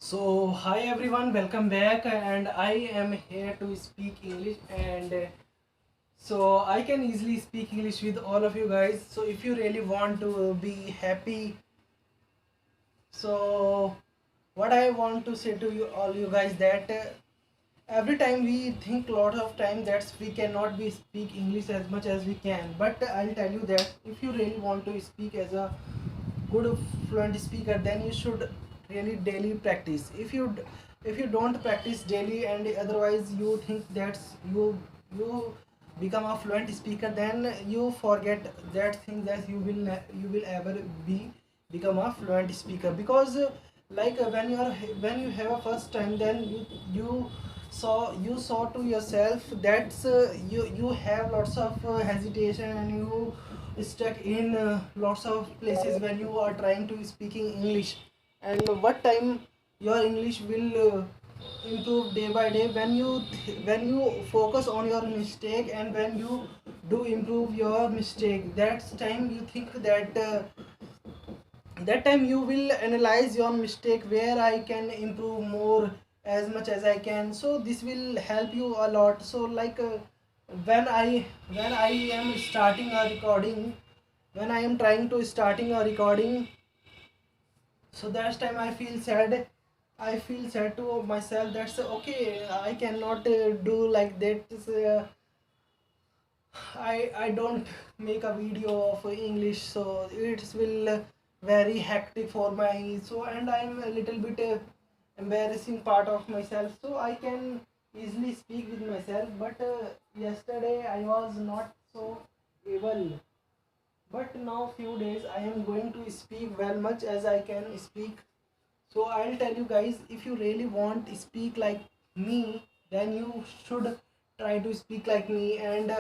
So, hi everyone, welcome back, and I am here to speak English. And so, I can easily speak English with all of you guys. So, if you really want to be happy, so what I want to say to you all, you guys, that every time we think lot of time that we cannot be speak English as much as we can. But I'll tell you that if you really want to speak as a good fluent speaker, then you should really daily practice. If you don't practice daily and otherwise you think that you become a fluent speaker, then you forget that thing that you will ever be become a fluent speaker. Because when you have a first time, then you saw to yourself that you have lots of hesitation, and you stuck in lots of places when you are trying to speaking English. And what time your English will improve day by day when you focus on your mistake, and when you do improve your mistake, that's time you think that time you will analyze your mistake, where I can improve more as much as I can. So this will help you a lot. So when I am starting a recording, when I am trying to starting a recording, so that's time I feel sad to myself. That's okay, I cannot do like that. I don't make a video of English, so it will very hectic for my. So, and I'm a little bit embarrassing part of myself, so I can easily speak with myself. But yesterday I was not so able. But now few days I am going to speak well much as I can speak. So I'll tell you guys, if you really want to speak like me, then you should try to speak like me. And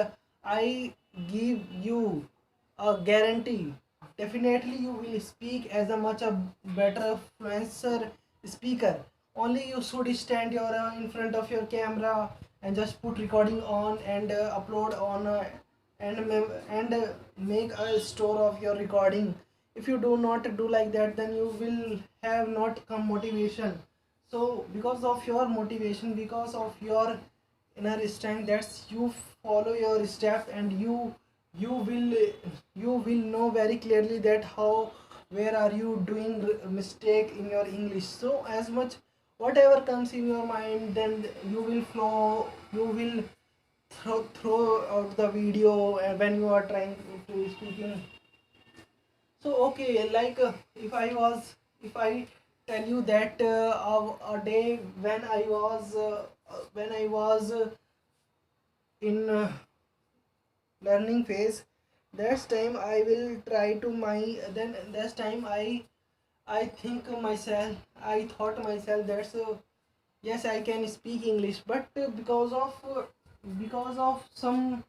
I give you a guarantee. Definitely you will speak as a much a better influencer speaker. Only you should stand your in front of your camera and just put recording on and upload on and make a store of your recording. If you do not do like that, then you will have not come motivation. So because of your motivation, because of your inner strength, that's you follow your step, and you will you will know very clearly that how where are you doing mistake in your English. So as much whatever comes in your mind, then you will flow, you will throw out the video when you are trying to speaking. So okay, like if I tell you that a day when I was in learning phase, that's time I will try to my then that's time I think myself, I thought myself that's yes, I can speak English. But because of some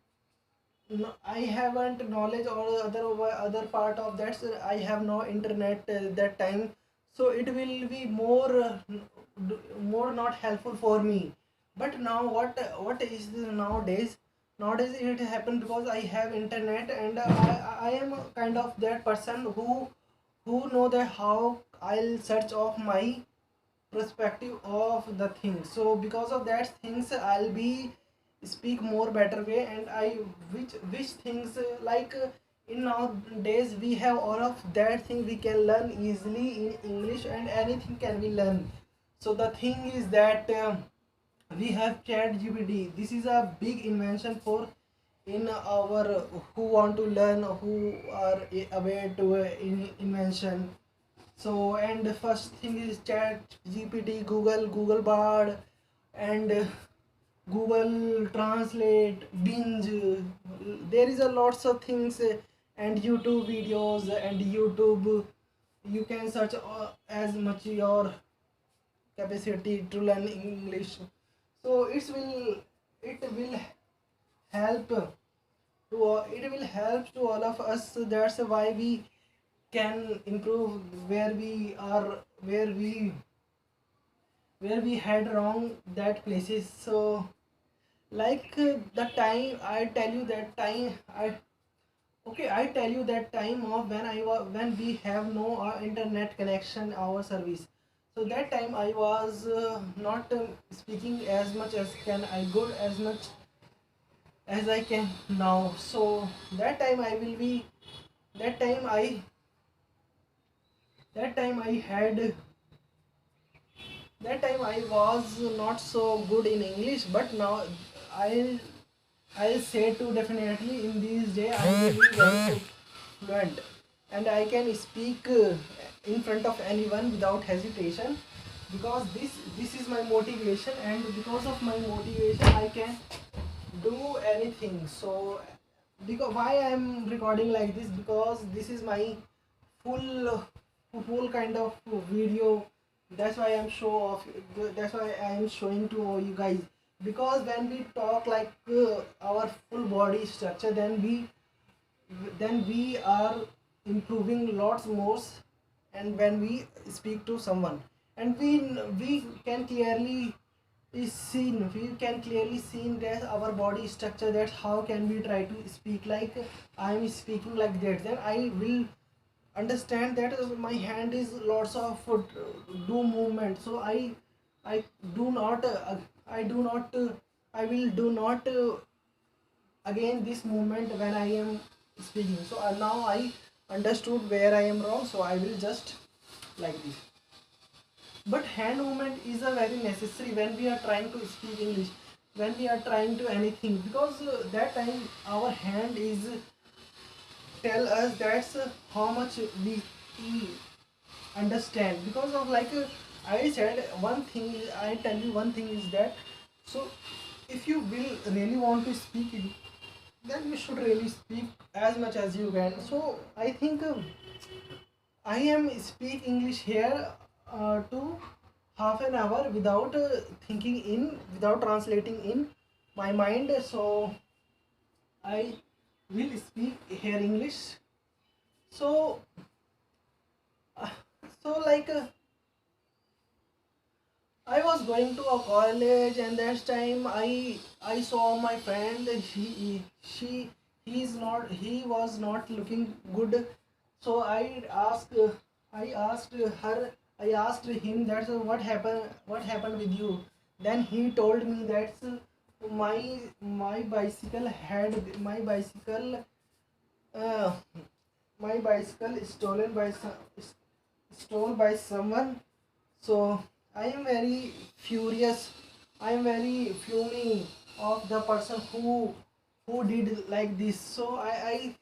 no, I haven't knowledge or other part of that. So I have no internet that time, so it will be more not helpful for me. But now what is this nowadays? Nowadays it happen because I have internet, and I am kind of that person who know that how I'll search of my perspective of the thing. So because of that things I'll be speak more better way. And I which things in nowadays we have all of that thing we can learn easily in English, and anything can be learned. So the thing is that we have chat gpt. This is a big invention for in our who want to learn, who are aware to invention. So, and the first thing is chat gpt, google bard, and Google Translate, Binge. There is a lots of things, and YouTube videos and YouTube. You can search as much your capacity to learn English. So it will help it will help to all of us. That's why we can improve where we had wrong that places. So the time I tell you that time I okay, I tell you that time of when we have no internet connection our service. So that time I was not speaking as much as can I good as much as I can now. So that time I will be that time I that time I had that time I was not so good in English, but now I'll I'll say to definitely in these days I will be very fluent, and I can speak in front of anyone without hesitation, because this is my motivation, and because of my motivation I can do anything. So because why I am recording like this, because this is my full full kind of video. That's why I'm show off. That's why I'm showing to you guys, because when we talk like our full body structure, then we are improving lots more. And when we speak to someone, and we can clearly is seen we can clearly see that our body structure, that how can we try to speak like I am speaking like that, then I will understand that my hand is lots of do movement. So I do not I will do not again this movement when I am speaking. So now I understood where I am wrong, so I will just like this. But hand movement is a very necessary when we are trying to speak English, when we are trying to anything, because that time our hand is tell us that's how much we understand. Because of like I said one thing I tell you one thing is that, so if you will really want to speak it, then you should really speak as much as you can. So I think I am speak English here to half an hour without thinking in, without translating in my mind. So I will speak here English. So uh, so like I was going to a college, and that time I saw my friend. He was not looking good. So I asked her I asked him that what happened with you. Then he told me that my bicycle had my bicycle uh, my bicycle stole by someone. So I am very furious. I am very fuming of the person who did like this. So I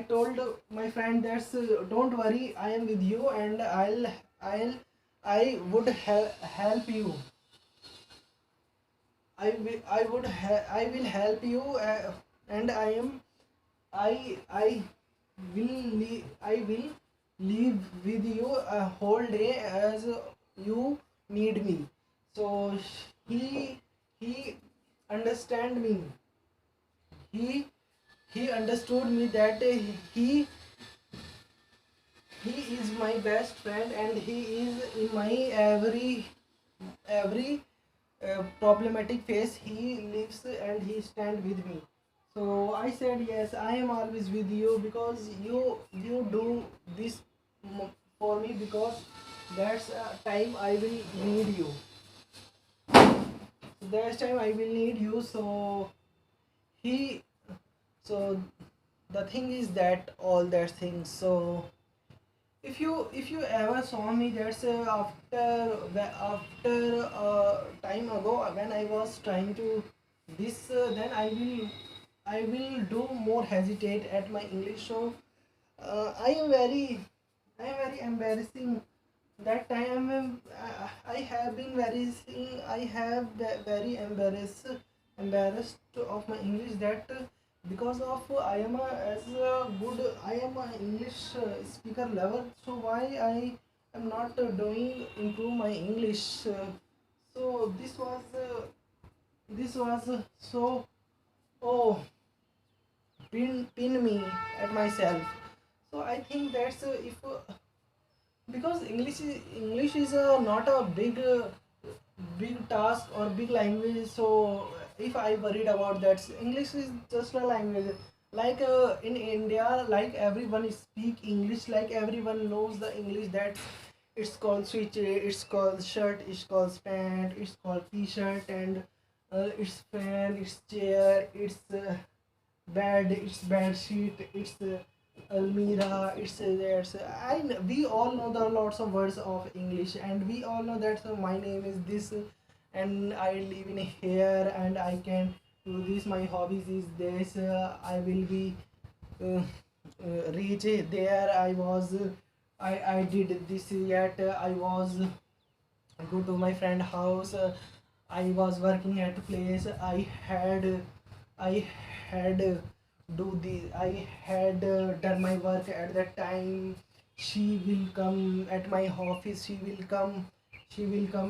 told my friend that don't worry, I am with you, and I would help you. I will help you, and I I will live with you a whole day as you need me. So he understand me. He he understood me that he is my best friend, and he is in my every problematic phase he lives, and he stand with me. So I said yes, I am always with you, because you do this for me, because that's a time I will need you. That's time I will need you. He so the thing is that all that things. So if you ever saw me, that's after time ago when I was trying to this, then I will do more hesitate at my English. So I am very embarrassing that time. I have been very embarrassed of my English, that because of I am a as a good I am a English speaker level. So why I am not doing improve my English. So this was so, oh, pin me at myself. So I think that's if because English is not a big task or big language. So if I worried about that, English is just a language. Like in India, like everyone speak English, like everyone knows the English, that it's called switch, it's called shirt, it's called pant, it's called t-shirt, and it's fan, it's chair, it's bed, it's bed sheet, it's almira, it's that's we all know the lots of words of English, and we all know that my name is this, and I live in here, and I can do this, my hobbies is this, I will be uh, reach there, I was I did this yet, I was go to my friend house, I was working at place, I had do the I had done my work at that time. She will come at my office, she will come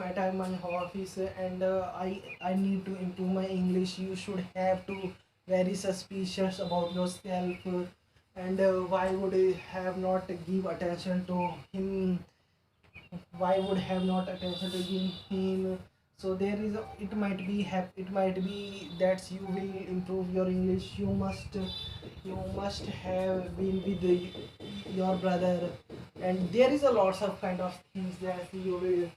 at my office, and I need to improve my English. You should have to very suspicious about yourself, and why would I have not give attention to him, why would have not attention to him. So there is it might be it might be that you will improve your English, you must have been with your brother, and there is a lots of kind of things that you will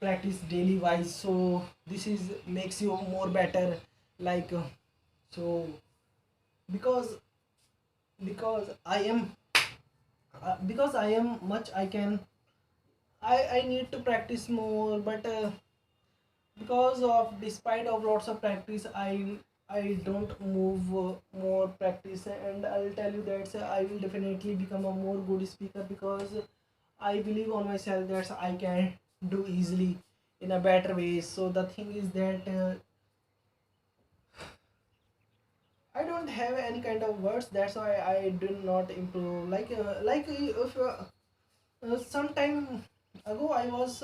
practice daily wise, so this is makes you more better, like so because because I am much I can, I need to practice more, but because of despite of lots of practice, I don't move more practice, and I'll tell you that I will definitely become a more good speaker, because I believe on myself that I can do easily in a better way. So the thing is that I don't have any kind of words, that's why I do not improve, like if some time ago I was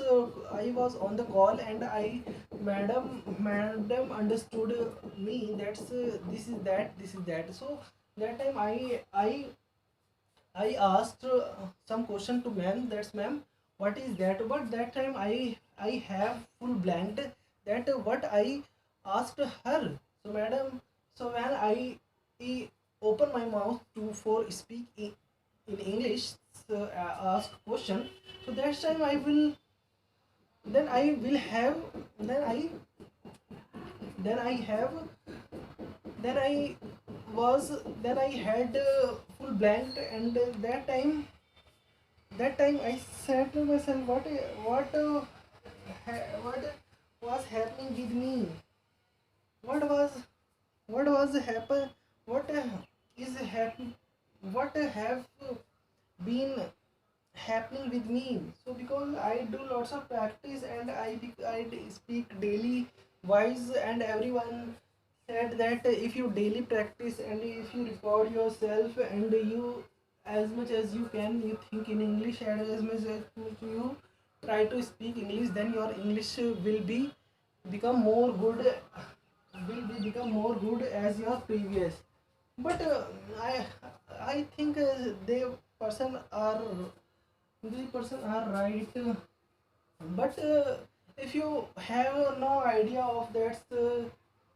on the call, and I madam understood me, that's this is that. So that time I asked some question to ma'am, that's ma'am, what is that, but that time I have full blanked that what I asked her. So madam, so when I open my mouth to for speak in English, so, ask question, so that time I will have then I then I have then I was then I had full blank, and that time I said to myself, what was happening with me, what was what was happen what is happen what have been happening with me. So because I do lots of practice, and I speak daily wise, and everyone said that if you daily practice and if you record yourself, and you as much as you can you think in English, and as much as you try to speak English, then your English will be become more good, become more good as your previous. But I think they person are the person are right, but if you have no idea of that's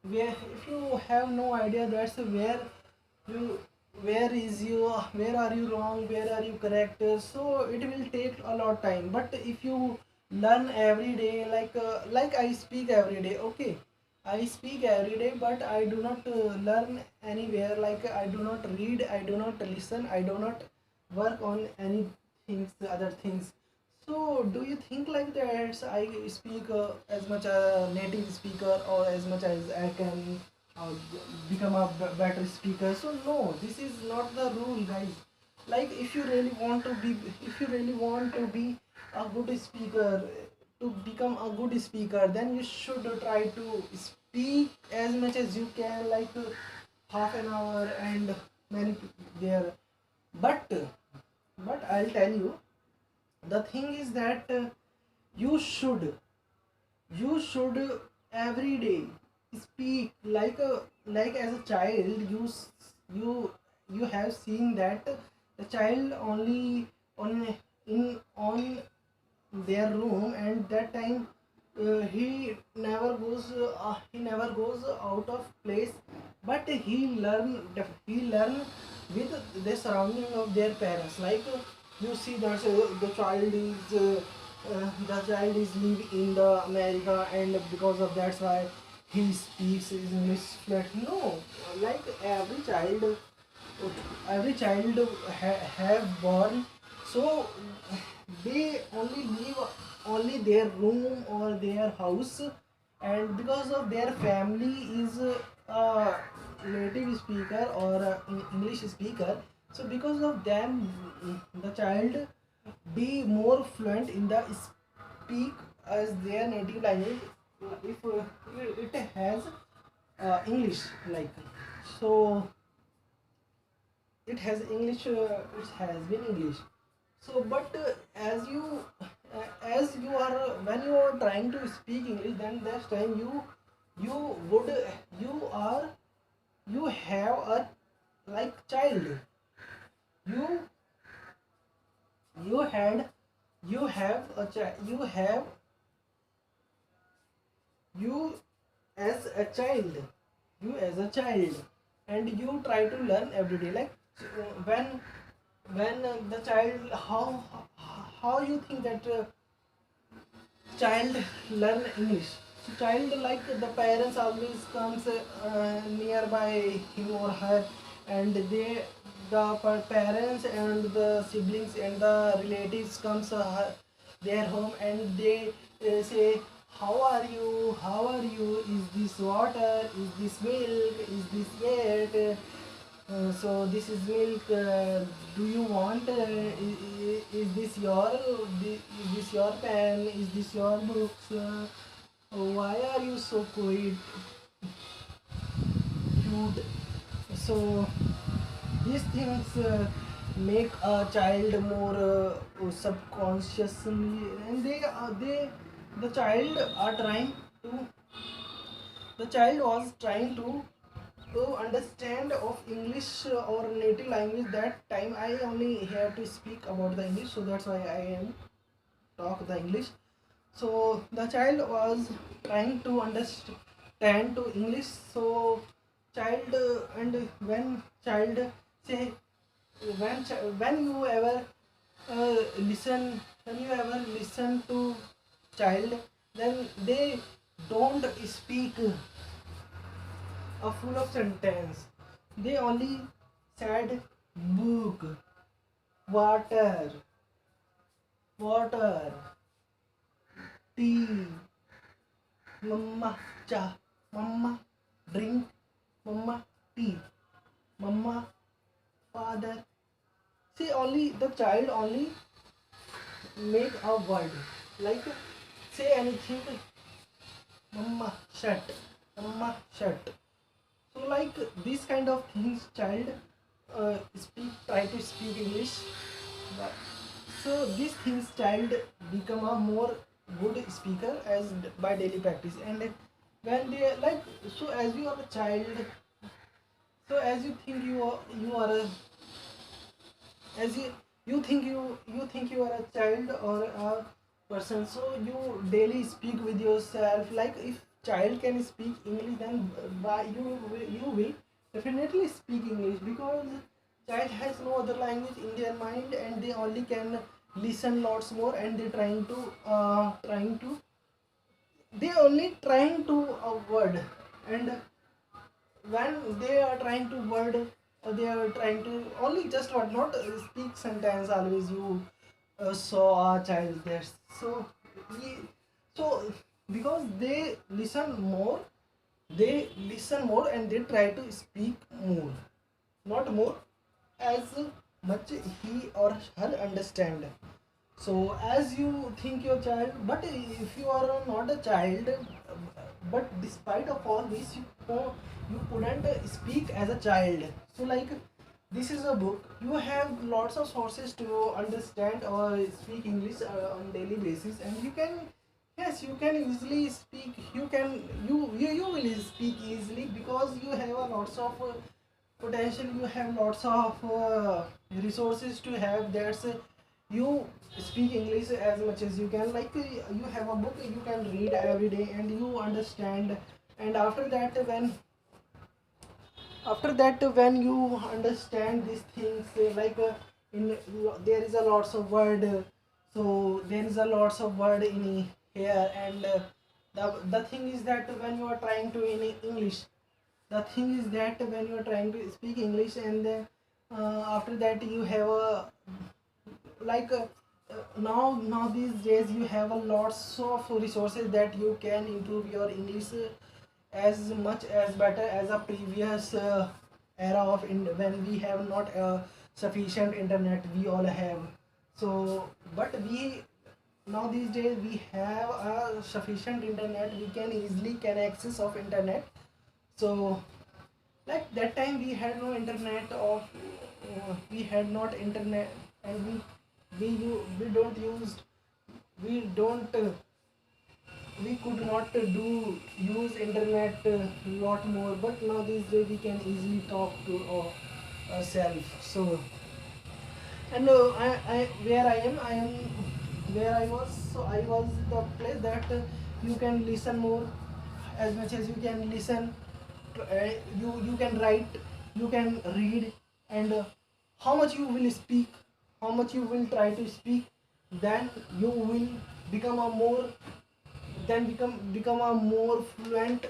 where if you have no idea that's where you where are you wrong, where are you correct, so it will take a lot of time. But if you learn every day, like I speak every day, okay, I speak every day, but I do not learn anywhere, like I do not read, I do not listen, I do not work on any things, other things. So do you think like that I speak as much a native speaker, or as much as I can uh, become a better speaker? So no, this is not the rule, guys. Like if you really want to be a good speaker, to become a good speaker, then you should try to speak as much as you can, like half an hour and many there. But I'll tell you, the thing is that you should you should every day speak like as a child. You have seen that the child only on in on their room, and that time he never goes out of place, but he learn with the surrounding of their parents. Like you see that the child is live in the America, and because of that's why he speaks English fluent. No, like every child have born, so they only leave only their room or their house, and because of their family is a native speaker or English speaker, so because of them the child be more fluent in the speak as their native language, if it has English, like, so it has English, it has been English. So but as you are when you are trying to speak English, then that time you would you are you have a like child, you you had you have a child, you as a child, and you try to learn every day, like when the child, how you think that child learn English. So child, like, the parents always comes nearby him or her, and parents and the siblings and the relatives comes their home, and they say, how are you, is this water, is this milk, is this yet, so this is milk. Do you want? Is this your? Is this your pen? Is this your books? Why are you so quiet, cute? So these things make a child more subconsciously, and the child are trying to. The child was trying to understand of English or native language. That time I only have to speak about the English, so that's why I am talk the English. So the child was trying to understand to English. So child and when child say, when you ever listen to child, then they don't speak a full of sentence. They only said book, water, water, tea, mama, cha, mama, drink, mama, tea, mama, father. See, only the child only make a word, like say anything, mama, shut, mama, shut. So like these kind of things child try to speak English. But so these things child become a more good speaker by daily practice. And when they like, so as you are a child, so as you think you are a, as you think you are a child or a person, so you daily speak with yourself. Like if child can speak English, then by you will definitely speak English, because child has no other language in their mind, and they only can listen lots more, and they trying to they only trying to a word. And when they are trying to word, they are trying to only just what, not speak sentence always. You saw a child there, so so because they listen more and they try to speak more, not more, as much he or her understand. So as you think your child, but if you are not a child, but despite of all this, you couldn't speak as a child. So like this is a book. You have lots of sources to understand or speak English on daily basis, and you can, yes, you can easily speak. You will speak easily, because you have a lots of potential. You have lots of resources to have. That's you speak English as much as you can. Like you have a book you can read every day and you understand. And after that, After that, when you understand these things, in there is a lots of word, so there is a lots of word in here, and the thing is that when you are trying to in English, the thing is that when you are trying to speak English, and after that you have a like now these days you have a lots of resources that you can improve your English as much as better as a previous era of when we have not sufficient internet we all have. So but we now these days we have a sufficient internet, we can easily can access of internet. So like that time we had no internet of we had not internet, and we don't use we don't we could not do use internet lot more, but now these days we can easily talk to ourselves. So and I where I am where I was, so I was the place that you can listen more as much as you can listen. You can write, you can read, and how much you will speak, how much you will try to speak, then you will become a more then become a more fluent,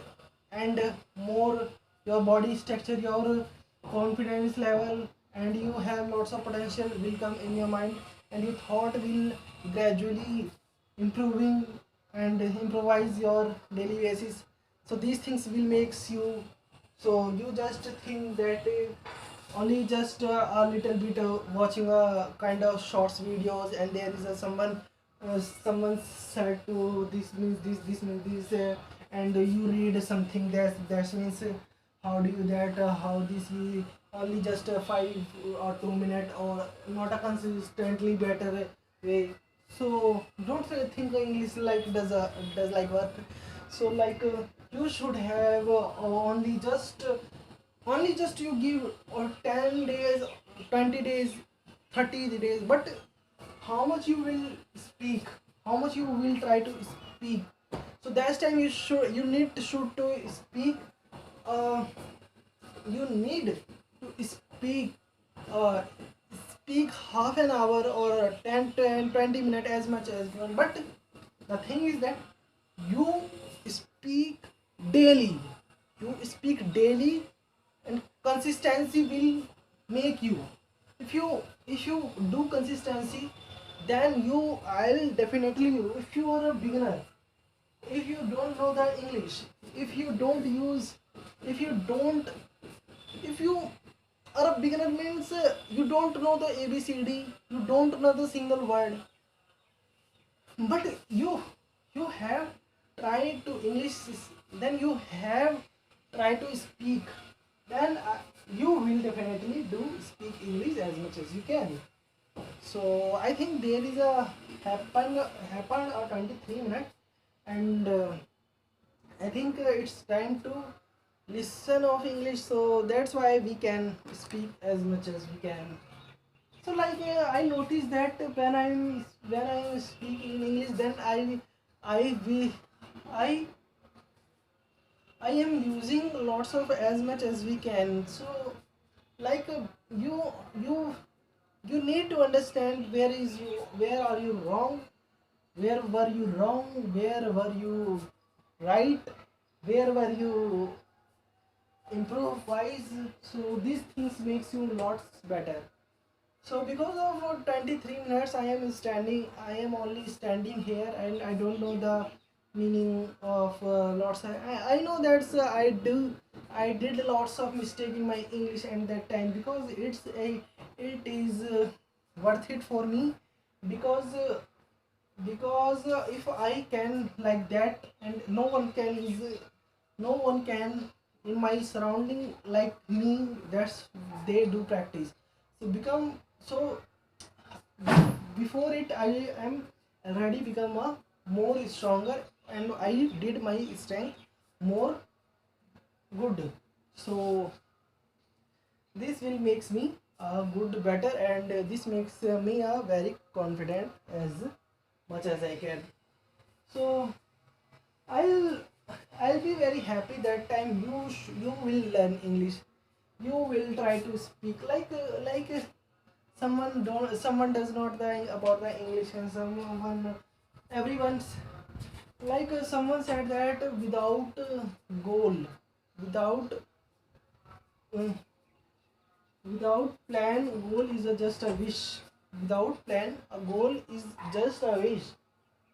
and more your body structure, your confidence level, and you have lots of potential will come in your mind, and your thought will gradually improving and improvise your daily basis. So these things will makes you, so you just think that only just a little bit watching a kind of shorts videos, and there is a someone said to this means this means this, and you read something that means how do you that how this is only just 5 or 2 minute or not a consistently better way. So don't think English like does like work. So you should have only just you give 10 days, 20 days, 30 days, but how much you will speak, how much you will try to speak. So that's time you need to should to speak, uh, you need to uh, speak half an hour or 10 20 minutes as much as you want. But the thing is that you speak daily, you speak daily, and consistency will make you, if you do consistency, then I'll definitely, if you are a beginner, if you don't know the English, if you don't use, if you don't, if you are a beginner means you don't know the ABCD, you don't know the single word, but you have tried to English, then you have tried to speak, then you will definitely do speak English as much as you can. So I think there is a happen 23 minutes, and I think it's time to listen of English, so that's why we can speak as much as we can. So I noticed that when I'm speaking in English, then I we I I am using lots of as much as we can. So like you you you need to understand where are you wrong, where were you wrong, where were you right, where were you improvise. So these things makes you lots better. So because of 23 minutes I am only standing here, and I don't know the meaning of lots. I know that I did lots of mistake in my English at that time, because it is worth it for me, because if I can like that, and no one can in my surrounding like me, that's they do practice. So become so before it I am already become a more stronger, and I did my strength more good. So this will makes me good better, and this makes me very confident as much as I can. So I'll I'll be very happy that time you will learn English. you will try to speak someone does not the about the English, and someone everyone's someone said that without goal, without uh, without plan, goal is just a wish. Without plan, a goal is just a wish.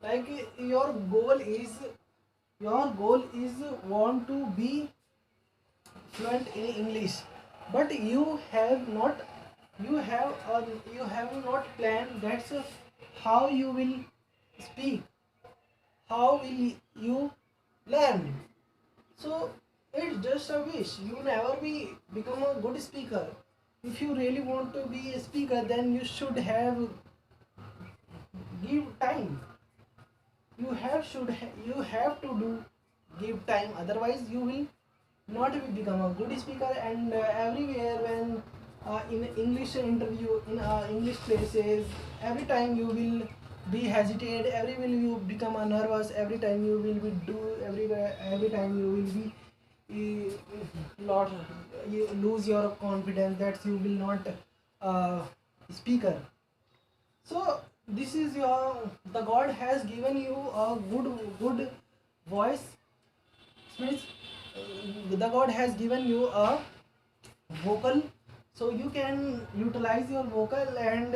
Like your goal is your goal is want to be fluent in English, but you have you have not planned that's how you will speak, how will you learn. So it's just a wish. You never become a good speaker. If you really want to be a speaker, then you should have give time. You have to do give time. Otherwise, you will not become a good speaker. And everywhere when in English interview in English places, every time you will be hesitate. Every will you become a nervous. Every time you will be do everywhere. Every time you will be lot you lose your confidence that you will not uh, speaker. So this is your the God has given you a good voice. Means the God has given you a vocal, so you can utilize your vocal and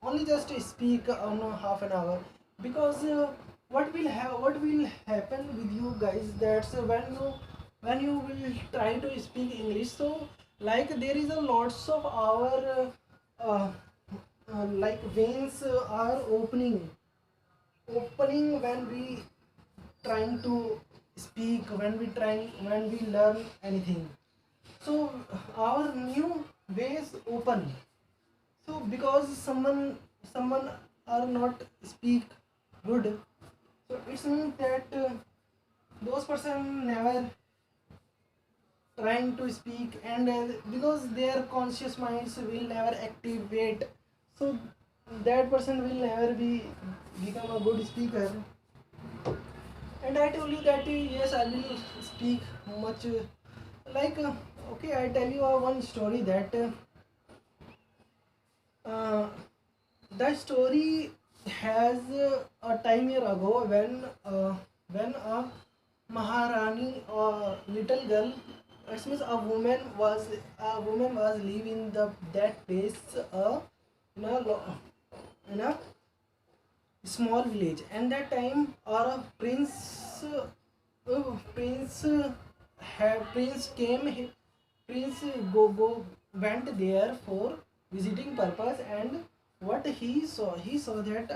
only just speak on half an hour. Because what will happen with you guys, that's when you will try to speak English, so there is a lots of our veins are opening when we trying to speak, when we learn anything. So our new ways open. So because someone are not speak good, so it means that those person never trying to speak, and because their conscious minds will never activate, so that person will never become a good speaker. And I told you that yes, I will speak much like okay, I tell you one story that uh, the story has a time year ago when a Maharani or little girl, it means a woman was living the that place in a in a small village, and that time our prince prince came prince go went there for visiting purpose. And what he saw that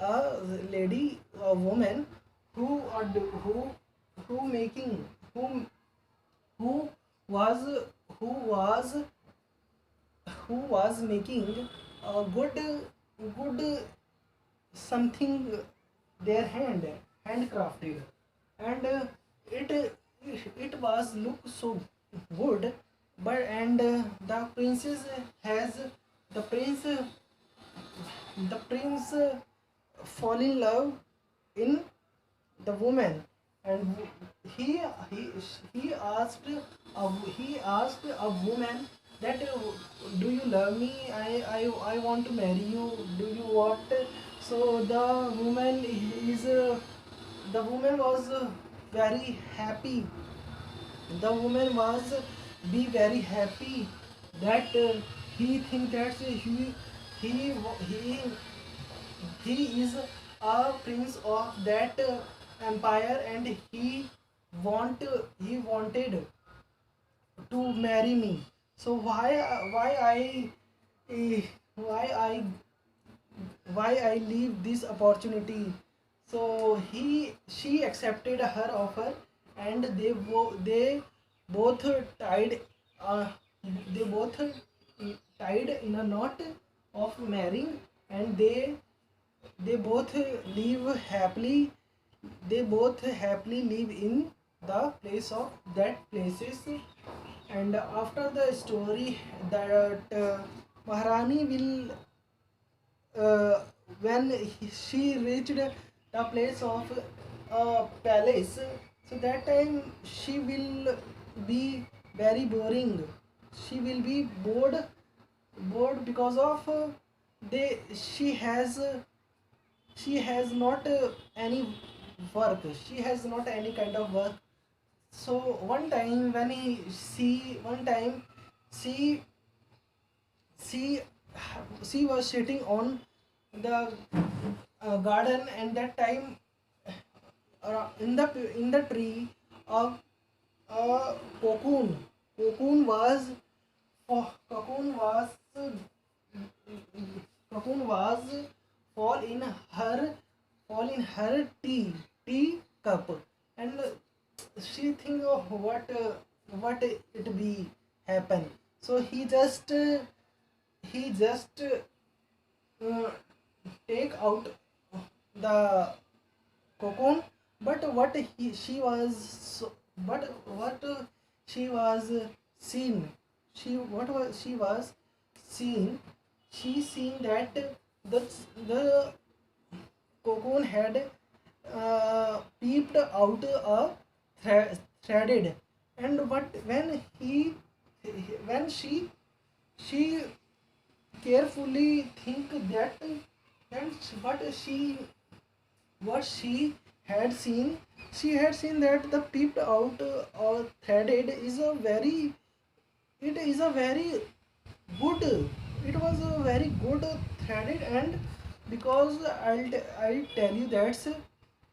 a lady, a woman who who making who who was who was who was making a good something, their handcrafted, and it it was look so good. But and the princess has the prince the prince fall in love in the woman. And he he he asked he asked a woman that do you love me, I want to marry you, do you want. So the woman was very happy. The woman was be very happy that he think that he he he is a prince of that empire, and he wanted to marry me. So eh, why I I leave this opportunity. So she accepted her offer, and they both tied uh, they both tied in a knot of marrying, and they both live happily. They both happily live in the place of that places. And after the story that Maharani will when she reached the place of a palace, so that time she will be very boring. She will be bored because of they she has not any work. She has not any kind of work. So one time when he see one time she she she was sitting on the garden, and that time in the tree a, a cocoon was cocoon was cocoon was fall in her fall in her tea cup. And she think, oh, what it be happen. So he just take out the cocoon. But what he she was but what she was seen she what was she was seen she seen that the cocoon had peeped out a threaded. And what when she carefully think that, and what she had seen that the peeped out or threaded is a very it is a very good it was a very good threaded. And because I tell you that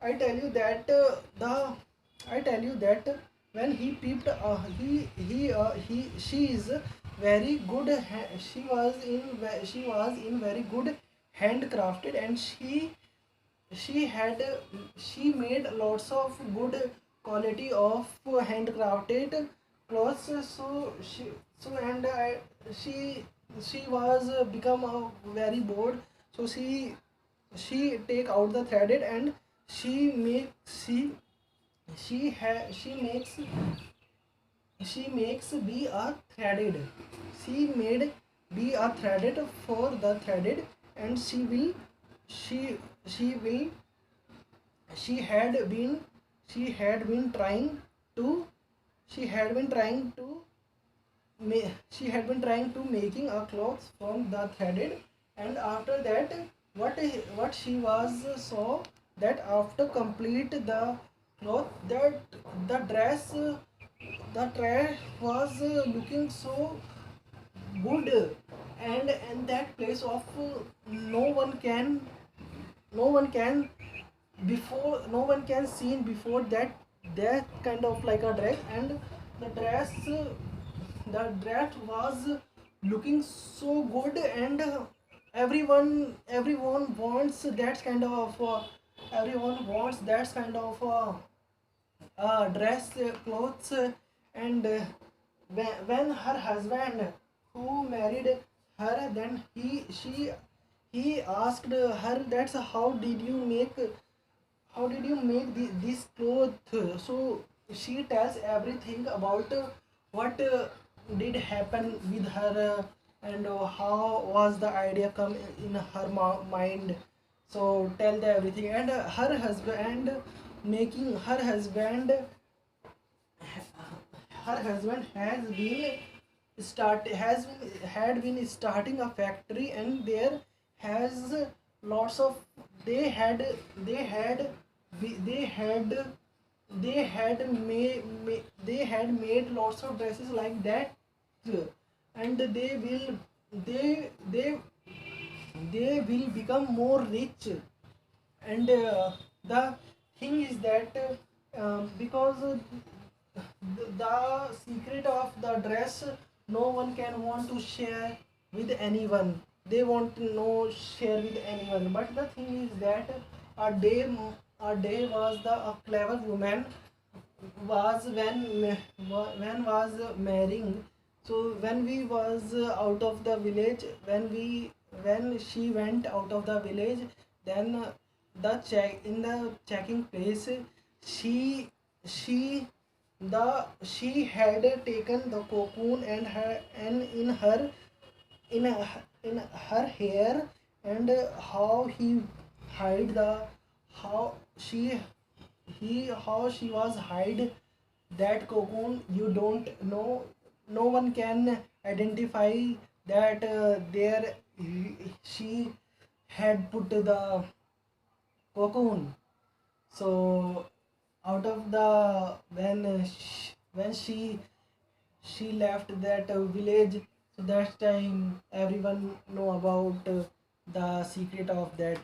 I tell you that the I tell you that when he peeped he she is very good she was in very good handcrafted. And she had she made lots of good quality of handcrafted clothes. So she she was become very bored. So she take out the threaded, and she makes she makes be a threaded. She made be a threaded for the threaded. And she she will she had been she had been trying to she had been trying to she had been trying to making a clothes from the threaded. And after that, what she was saw that after complete the cloth, that the dress was looking so good. And that place of no one can no one can no one can seen before that kind of like a dress. And the dress was looking so good. And everyone wants that kind of everyone wants that kind of dress clothes. And when her husband who married her, then he asked her, that's how did you make this cloth. So she tells everything about what did happen with her, and how was the idea come in her mind. So tell the everything. And her husband making her husband had been starting a factory. And there has lots of they had they had they had they had made lots of dresses like that. And they they they will become more rich. And the thing is that because the secret of the dress no one can want to share with anyone. They want to know share with anyone. But the thing is that a day a day was the a clever woman was when was marrying. So when we was out of the village, when she went out of the village, then the check in the checking place, she she she had taken the cocoon and in in her hair. And how he hide the how she he how she was hide that cocoon you don't know, no one can identify that there she had put the cocoon. So out of the when she left that village, so that time everyone know about the secret of that